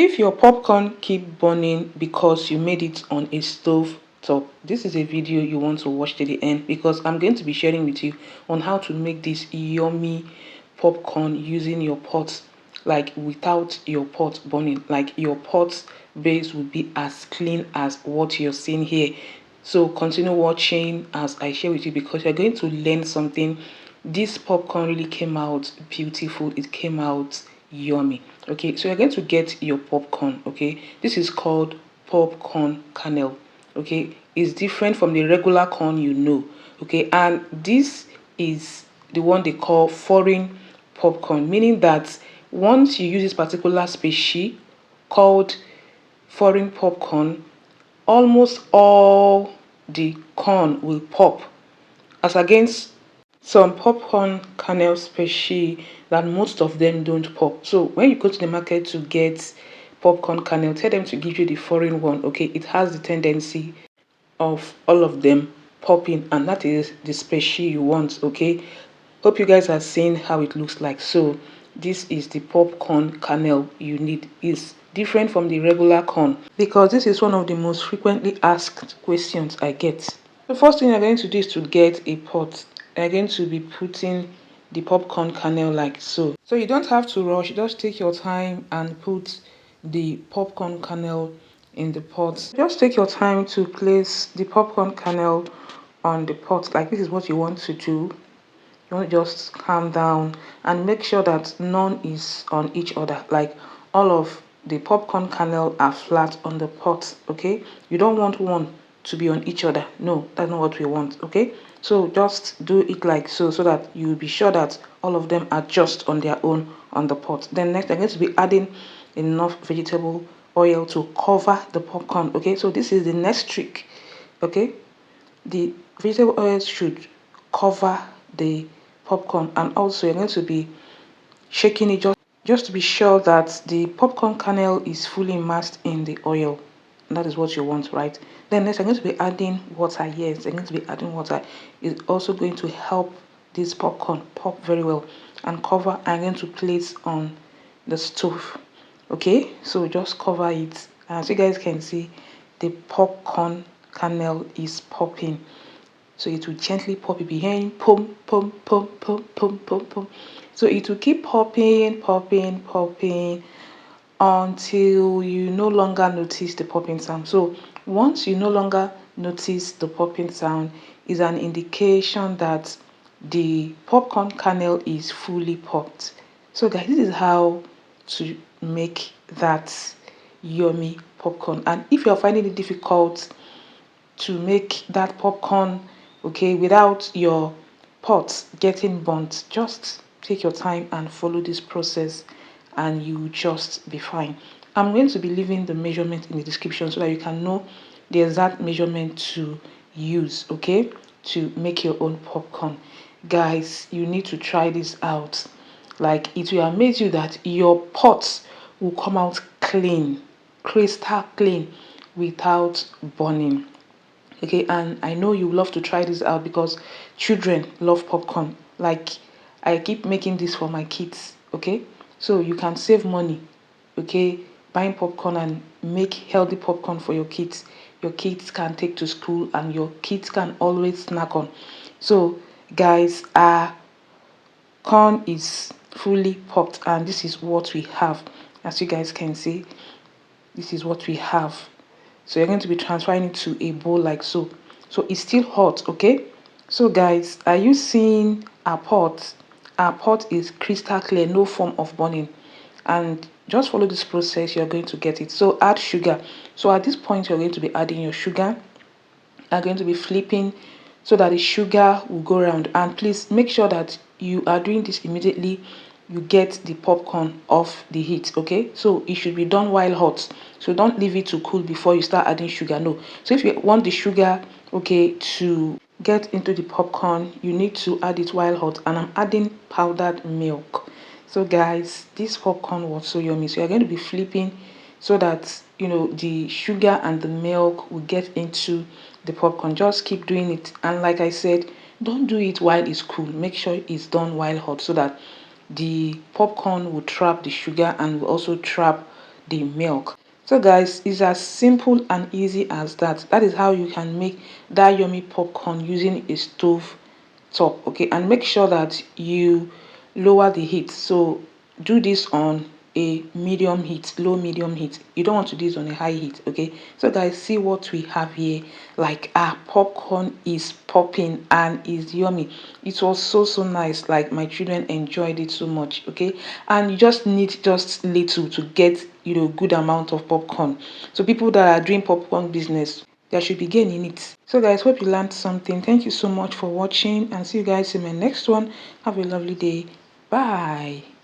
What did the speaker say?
If your popcorn keep burning because you made it on a stove top, this is a video you want to watch to the end, because I'm going to be sharing with you on how to make this yummy popcorn using your pot, like without your pot burning. Like your pot base will be as clean as what you're seeing here. So continue watching as I share with you, because you're going to learn something. This popcorn really came out beautiful. It came out yummy. Okay, so you're going to get your popcorn. Okay, this is called popcorn kernel. Okay, it's different from the regular corn, you know. Okay, and this is the one they call foreign popcorn, meaning that once you use this particular species called foreign popcorn, almost all the corn will pop, as against some popcorn kernel species that most of them don't pop. So when you go to the market to get popcorn kernel, tell them to give you the foreign one. Okay, it has the tendency of all of them popping, and that is the species you want. Okay, hope you guys are seeing how it looks like. So this is the popcorn kernel you need. Is different from the regular corn, because this is one of the most frequently asked questions I get. The first thing you're going to do is to get a pot. You're going to be putting the popcorn kernel like so. So you don't have to rush, just take your time and put the popcorn kernel in the pot. Just take your time to place the popcorn kernel on the pot. Like, this is what you want to do. You want to just calm down and make sure that none is on each other. Like, all of the popcorn kernel are flat on the pot. Okay, you don't want one to be on each other. No, that's not what we want. Okay, so just do it like so, so that you'll be sure that all of them are just on their own on the pot. Then next, I'm going to be adding enough vegetable oil to cover the popcorn. Okay, so this is the next trick. Okay, the vegetable oil should cover the popcorn, and also you're going to be shaking it just to be sure that the popcorn kernel is fully immersed in the oil. And that is what you want, right? Then next, I'm going to be adding water. Yes, I'm going to be adding water. It's also going to help this popcorn pop very well. And cover, I'm going to place on the stove. Okay, so just cover it. As you guys can see, the popcorn kernel is popping. So it will gently pop it behind, pum, pum, pum, pum, pum, pum, pum. So it will keep popping, popping, popping until you no longer notice the popping sound. So once you no longer notice the popping sound, is an indication that the popcorn kernel is fully popped. So guys, this is how to make that yummy popcorn. And if you're finding it difficult to make that popcorn, okay, without your pot getting burnt, just take your time and follow this process and you just be fine. I'm going to be leaving the measurement in the description so that you can know the exact measurement to use, okay, to make your own popcorn. Guys, you need to try this out. Like, it will amaze you that your pot will come out clean, crystal clean, without burning. Okay, and I know you love to try this out because children love popcorn. Like, I keep making this for my kids. Okay, so you can save money, okay, buying popcorn, and make healthy popcorn for your kids. Your kids can take to school and your kids can always snack on. So guys, our corn is fully popped, and this is what we have. As you guys can see, this is what we have. So you're going to be transferring it to a bowl like so. So it's still hot, okay? So guys, are you seeing our pot? Our pot is crystal clear, no form of burning. And just follow this process, you're going to get it. So add sugar. So at this point, you're going to be adding your sugar. I'm going to be flipping so that the sugar will go around. And please make sure that you are doing this immediately you get the popcorn off the heat. Okay, so it should be done while hot, so don't leave it to cool before you start adding sugar. No, so if you want the sugar, okay, to get into the popcorn, you need to add it while hot. And I'm adding powdered milk. So guys, this popcorn was so yummy. So you're going to be flipping so that the sugar and the milk will get into the popcorn. Just keep doing it, and like I said, don't do it while it's cool. Make sure it's done while hot so that the popcorn will trap the sugar and will also trap the milk. So guys, it's as simple and easy as that. That is how you can make that yummy popcorn using a stove top. Okay, and make sure that you lower the heat. So do this on a medium heat, low medium heat. You don't want to do this on a high heat. Okay, so guys, see what we have here. Like our popcorn is popping and is yummy. It was so nice. Like my children enjoyed it so much. Okay, and you just need just little to get, you know, good amount of popcorn. So people that are doing popcorn business, there should be gain in it. So guys, hope you learned something. Thank you so much for watching, and see you guys in my next one. Have a lovely day. Bye.